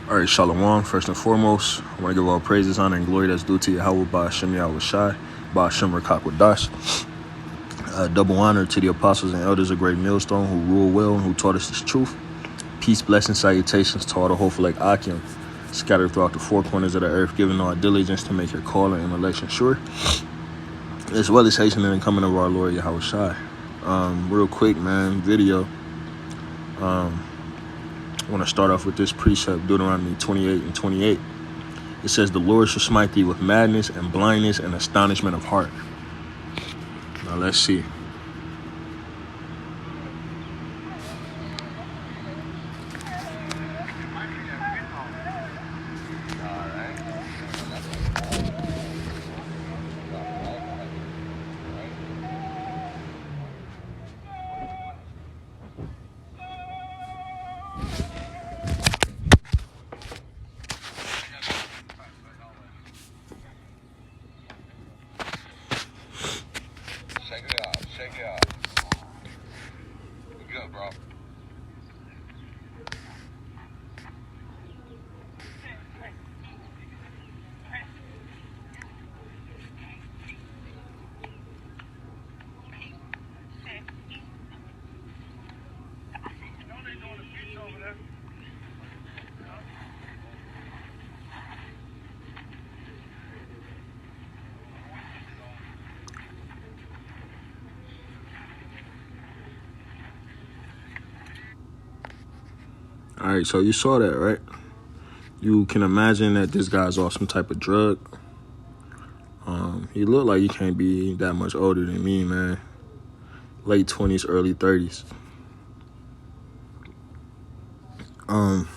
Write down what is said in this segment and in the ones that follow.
All right, Shalom. First and foremost, I want to give all praises, honor, and glory that's due to Yahweh by Hashem Yahweh Shai, by Hashem Rakakwadash. Double honor to the apostles and elders of Great Millstone who rule well and who taught us this truth. Peace, blessings, salutations to all the hopeful like Akim, scattered throughout the four corners of the earth, giving our diligence to make your calling and election sure, as well as hastening and coming of our Lord Yahweh Shai. Real quick, man, video. I want to start off with this precept, Deuteronomy 28 and 28. It says, the Lord shall smite thee with madness and blindness and astonishment of heart. Now let's see. Shake it out. Good, bro. All right, so you saw that, right? You can imagine that this guy's off some type of drug. He looked like he can't be that much older than me, man. Late 20s, early 30s. I'm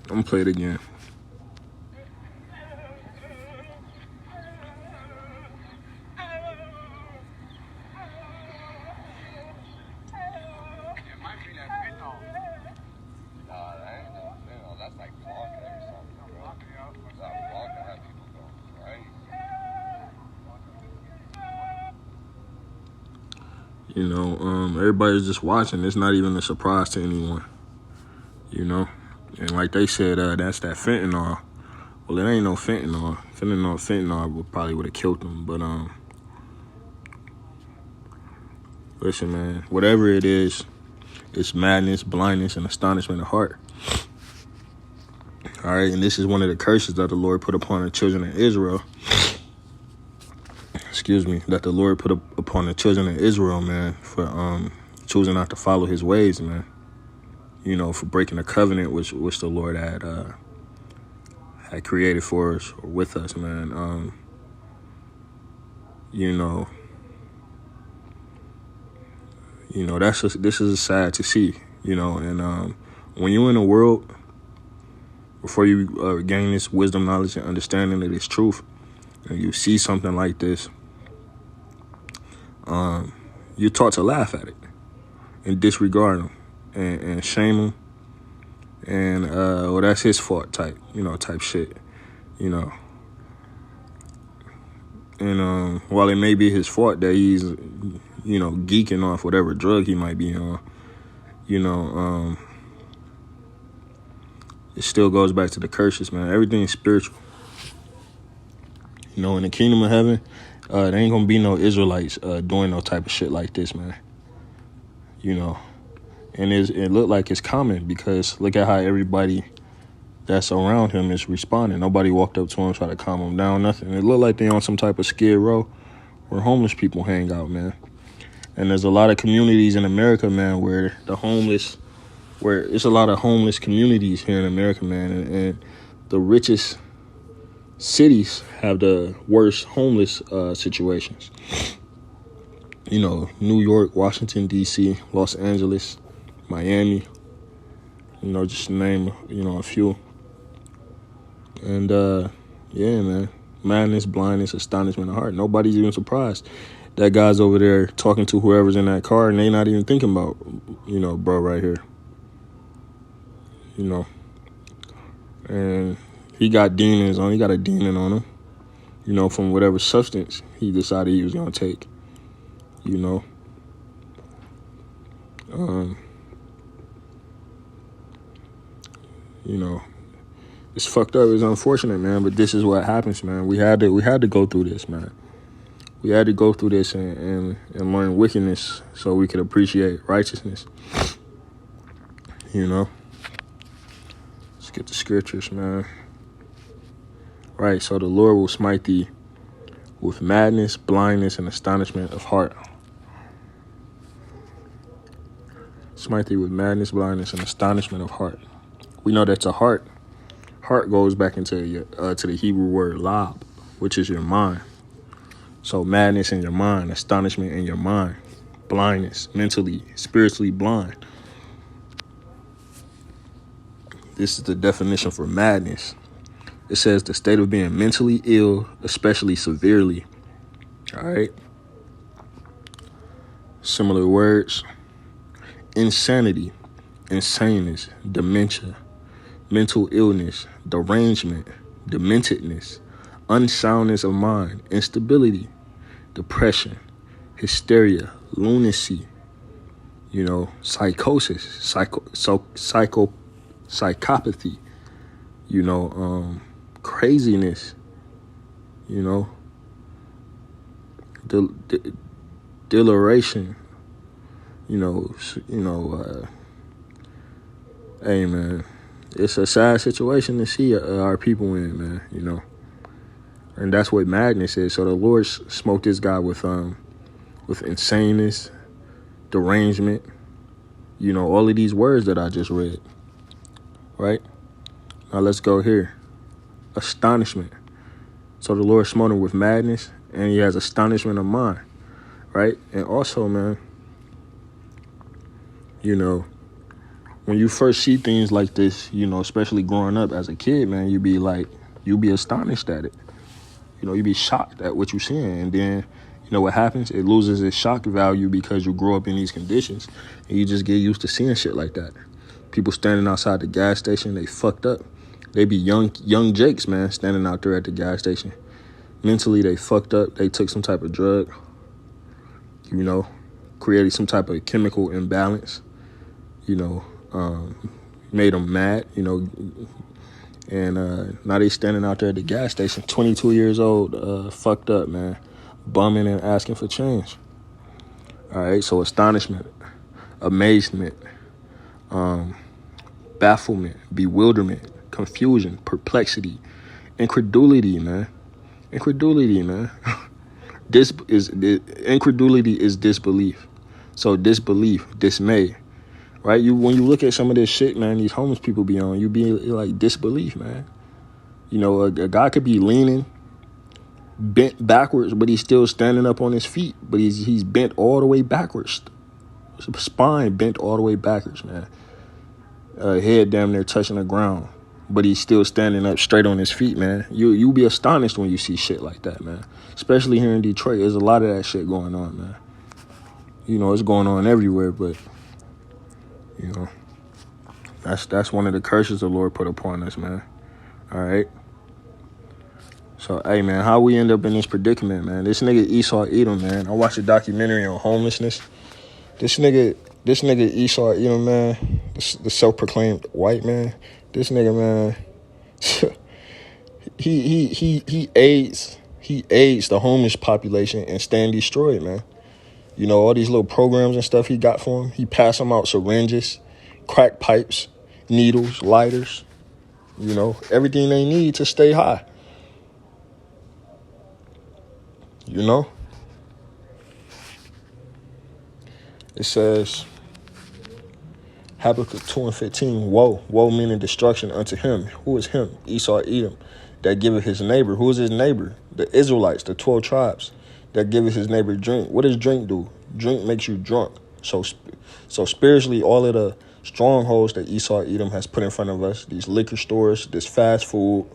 gonna play it again. That's like Blanca or something, bro. Blanca had people going crazy. You know, everybody's just watching. It's not even a surprise to anyone, you know? And like they said, that's that fentanyl. Well, it ain't no fentanyl. Fentanyl probably would have killed them. But, listen, man, whatever it is, it's madness, blindness, and astonishment of heart. All right, and this is one of the curses that the Lord put upon the children of Israel. That the Lord put upon the children of Israel, man, for choosing not to follow his ways, man. You know, for breaking the covenant which the Lord had created for us or with us, man. You know, this is sad to see, you know, and when you're in the world, before you gain this wisdom, knowledge, and understanding of this truth, and you see something like this, you're taught to laugh at it and disregard them and shame them and well, that's his fault type shit, you know. And while it may be his fault that he's, you know, geeking off whatever drug he might be on, you know, it still goes back to the curses, man. Everything's spiritual. You know, in the kingdom of heaven, there ain't gonna be no Israelites doing no type of shit like this, man. You know, and it looked like it's common because look at how everybody that's around him is responding. Nobody walked up to him, try to calm him down, nothing. It looked like they on some type of skid row where homeless people hang out, man. And there's a lot of communities in America, man, where it's a lot of homeless communities here in America, man, and the richest cities have the worst homeless situations. You know, New York, Washington, D.C., Los Angeles, Miami, you know, just to name, you know, a few. And, yeah, man, madness, blindness, astonishment of heart. Nobody's even surprised. That guy's over there talking to whoever's in that car, and they not even thinking about, you know, bro right here. You know, and he got demons on. He got a demon on him, you know, from whatever substance he decided he was going to take, you know. You know, it's fucked up. It's unfortunate, man. But this is what happens, man. We had to go through this, man. We had to go through this and learn wickedness so we could appreciate righteousness. You know. Let's get the scriptures, man. Right. So the Lord will smite thee with madness, blindness, and astonishment of heart. Smite thee with madness, blindness, and astonishment of heart. We know that's a heart. Heart goes back into to the Hebrew word lab, which is your mind. So madness in your mind, astonishment in your mind, blindness, mentally, spiritually blind. This is the definition for madness. It says the state of being mentally ill, especially severely. All right. Similar words. Insanity, insaneness, dementia, mental illness, derangement, dementedness, unsoundness of mind, instability, depression, hysteria, lunacy, psychosis, psychopathy, craziness, deliration, hey, man, it's a sad situation to see our people in, man, and that's what madness is. So the Lord smote this guy with insaneness, derangement, all of these words that I just read, right? Now let's go here. Astonishment. So the Lord smote him with madness, and he has astonishment of mind, right? And also, man, when you first see things like this, especially growing up as a kid, man, you be astonished at it. You be shocked at what you're seeing. And then, what happens? It loses its shock value because you grow up in these conditions and you just get used to seeing shit like that. People standing outside the gas station, they fucked up. They be young Jakes, man, standing out there at the gas station. Mentally, they fucked up. They took some type of drug, created some type of chemical imbalance, made them mad, and now they standing out there at the gas station, 22 years old, fucked up, man, bumming and asking for change. All right, so astonishment, amazement, bafflement, bewilderment, confusion, perplexity, incredulity, man. Incredulity is disbelief. So disbelief, dismay, right? When you look at some of this shit, man, these homeless people be on, you be like disbelief, man. A guy could be leaning, bent backwards, but he's still standing up on his feet. But he's bent all the way backwards. Spine bent all the way backwards, man. Head damn near touching the ground. But he's still standing up straight on his feet, man. You be astonished when you see shit like that, man. Especially here in Detroit. There's a lot of that shit going on, man. It's going on everywhere, but that's one of the curses the Lord put upon us, man. All right. So, hey, man, how we end up in this predicament, man? This nigga Esau Edom, man. I watched a documentary on homelessness. This nigga Esau Edom, man, the self-proclaimed white man. This nigga, man, he aids the homeless population and staying destroyed, man. All these little programs and stuff he got for him. He passed them out syringes, crack pipes, needles, lighters, everything they need to stay high. It says, Habakkuk 2:15, woe meaning destruction unto him. Who is him? Esau Edom, that giveth his neighbor. Who is his neighbor? The Israelites, the 12 tribes, that giveth his neighbor drink. What does drink do? Drink makes you drunk. So spiritually, all of the strongholds that Esau Edom has put in front of us, these liquor stores, this fast food,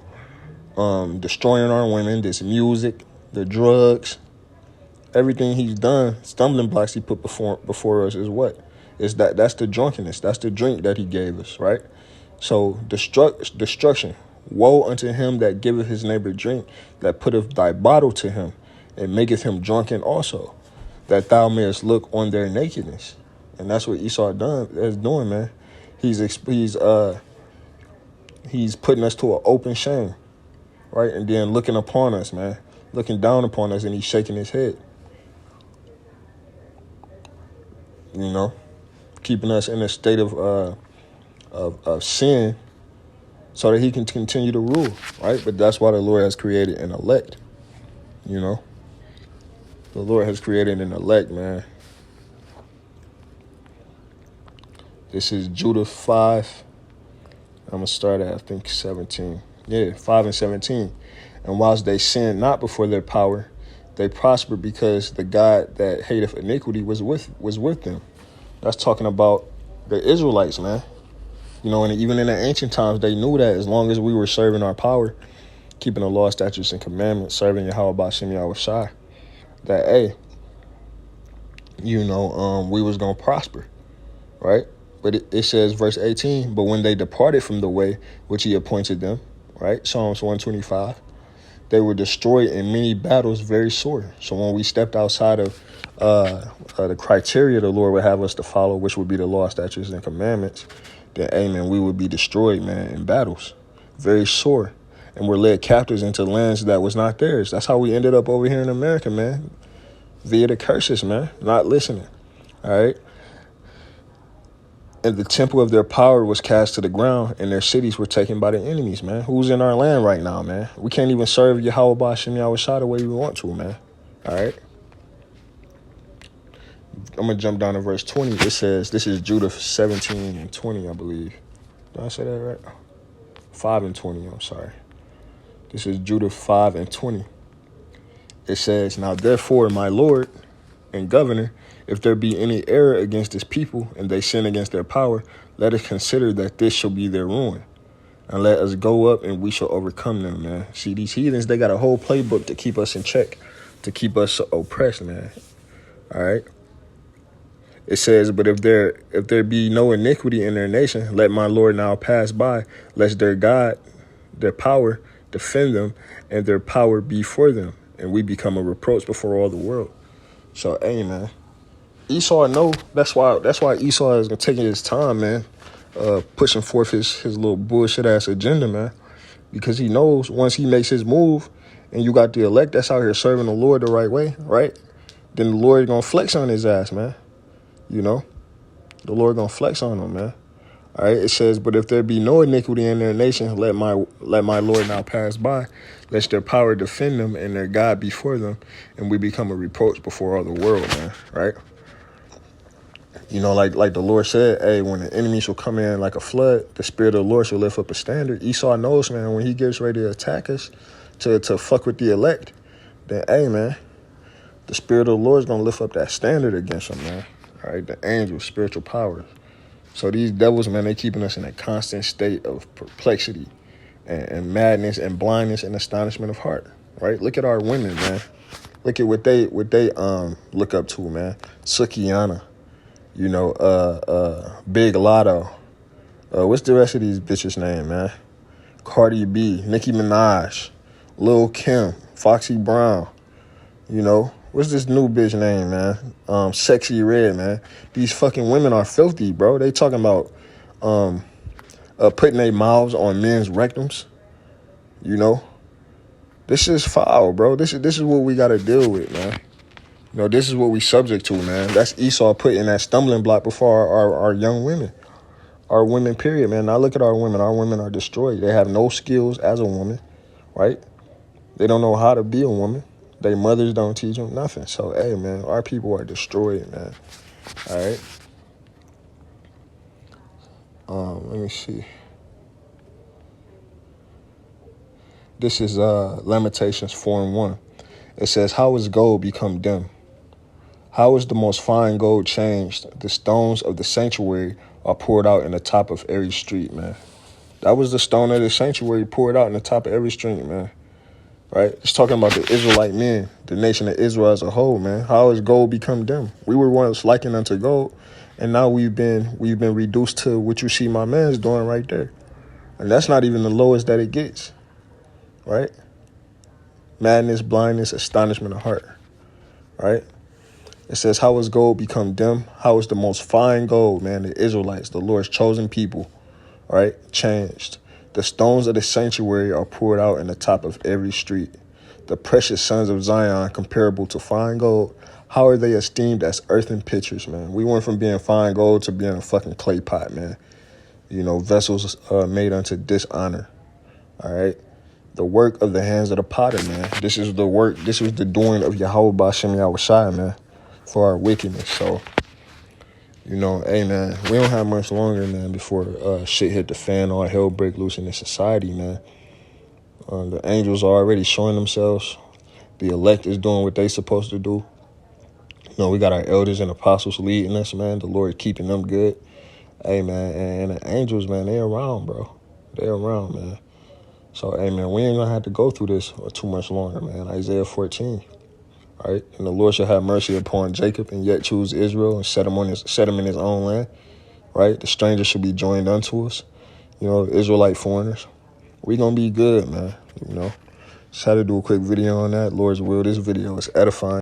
destroying our women, this music, the drugs, everything he's done, stumbling blocks he put before us is what? That's the drunkenness. That's the drink that he gave us, right? So destruction. Woe unto him that giveth his neighbor drink, that putteth thy bottle to him, and maketh him drunken also, that thou mayest look on their nakedness. And that's what Esau is doing, man. He's He's putting us to an open shame, right? And then looking upon us, man, looking down upon us, and he's shaking his head, you know, keeping us in a state of sin so that he can continue to rule, right? But that's why the Lord has created an elect, you know. The Lord has created an elect, man. This is Judah 5. I'm going to start at, I think, 17. Yeah, 5 and 17. And whilst they sinned not before their power, they prospered because the God that hateth iniquity was with them. That's talking about the Israelites, man. You know, and even in the ancient times, they knew that as long as we were serving our power, keeping the law, statutes, and commandments, serving Yahweh Ba'Shem Yahweh Shai, that, hey, you know, we was going to prosper, right? But it says, verse 18, but when they departed from the way which he appointed them, right? Psalms 125, they were destroyed in many battles very sore. So when we stepped outside of the criteria the Lord would have us to follow, which would be the law, statutes, and commandments, then, amen, we would be destroyed, man, in battles, very sore. And we're led captives into lands that was not theirs. That's how we ended up over here in America, man, via the curses, man, not listening, all right? And the temple of their power was cast to the ground, and their cities were taken by the enemies, man. Who's in our land right now, man? We can't even serve Yahweh Ba'Shem Yahweh Shai the way we want to, man. All right? I'm going to jump down to verse 20. It says, this is Judah 17 and 20, I believe. Did I say that right? 5 and 20, I'm sorry. This is Judah 5 and 20. It says, now therefore, my Lord and governor, if there be any error against this people, and they sin against their power, let us consider that this shall be their ruin. And let us go up, and we shall overcome them, man. See, these heathens, they got a whole playbook to keep us in check, to keep us oppressed, man. All right? It says, but if there be no iniquity in their nation, let my Lord now pass by, lest their God, their power, defend them, and their power be for them, and we become a reproach before all the world. So, hey, man. Esau know that's why Esau is taking his time, man, pushing forth his little bullshit ass agenda, man, because he knows once he makes his move and you got the elect that's out here serving the Lord the right way, right? Then the Lord gonna flex on his ass, man. You know, the Lord gonna flex on him, man. All right. It says, but if there be no iniquity in their nation, let my Lord now pass by, lest their power defend them and their God before them, and we become a reproach before all the world, man. Right. You know, like the Lord said, hey, when the enemy shall come in like a flood, the Spirit of the Lord shall lift up a standard. Esau knows, man, when he gets ready to attack us, to fuck with the elect, then, hey, man, the Spirit of the Lord is going to lift up that standard against them, man. All right, the angels, spiritual powers. So these devils, man, they keeping us in a constant state of perplexity and madness and blindness and astonishment of heart, right? Look at our women, man. Look at what they look up to, man. Sukiana. You know, Big Lotto. What's the rest of these bitches' name, man? Cardi B, Nicki Minaj, Lil Kim, Foxy Brown. You know, what's this new bitch name, man? Sexy Red, man. These fucking women are filthy, bro. They talking about putting their mouths on men's rectums. You know, this is foul, bro. This is what we got to deal with, man. You know, this is what we subject to, man. That's Esau putting that stumbling block before our young women. Our women, period, man. Now look at our women. Our women are destroyed. They have no skills as a woman, right? They don't know how to be a woman. Their mothers don't teach them nothing. So, hey, man, our people are destroyed, man. All right? Let me see. This is Lamentations 4:1. It says, how is gold become dim? How is the most fine gold changed? The stones of the sanctuary are poured out in the top of every street, man. That was the stone of the sanctuary poured out in the top of every street, man. Right? It's talking about the Israelite men, the nation of Israel as a whole, man. How has gold become dim? We were once likened unto gold, and now we've been reduced to what you see my man's doing right there. And that's not even the lowest that it gets. Right? Madness, blindness, astonishment of heart. Right? It says, how has gold become dim? How is the most fine gold, man, the Israelites, the Lord's chosen people, right, changed? The stones of the sanctuary are poured out in the top of every street. The precious sons of Zion, comparable to fine gold, how are they esteemed as earthen pitchers, man? We went from being fine gold to being a fucking clay pot, man. You know, vessels made unto dishonor, all right? The work of the hands of the potter, man. This is the work, this was the doing of Yahweh B'Shem Yahushai, man, for our wickedness. So, you know, hey, man, we don't have much longer, man, before shit hit the fan, all hell break loose in this society, man. The angels are already showing themselves. The elect is doing what they supposed to do. You know, we got our elders and apostles leading us, man. The Lord keeping them good. Hey, man, and the angels, man, they around, bro. They around, man. So, hey, man, we ain't going to have to go through this too much longer, man. Isaiah 14, right? And the Lord shall have mercy upon Jacob and yet choose Israel and set him in his own land, right? The stranger should be joined unto us, you know, Israelite foreigners. We going to be good, man, you know. Just had to do a quick video on that. Lord's will, this video is edifying.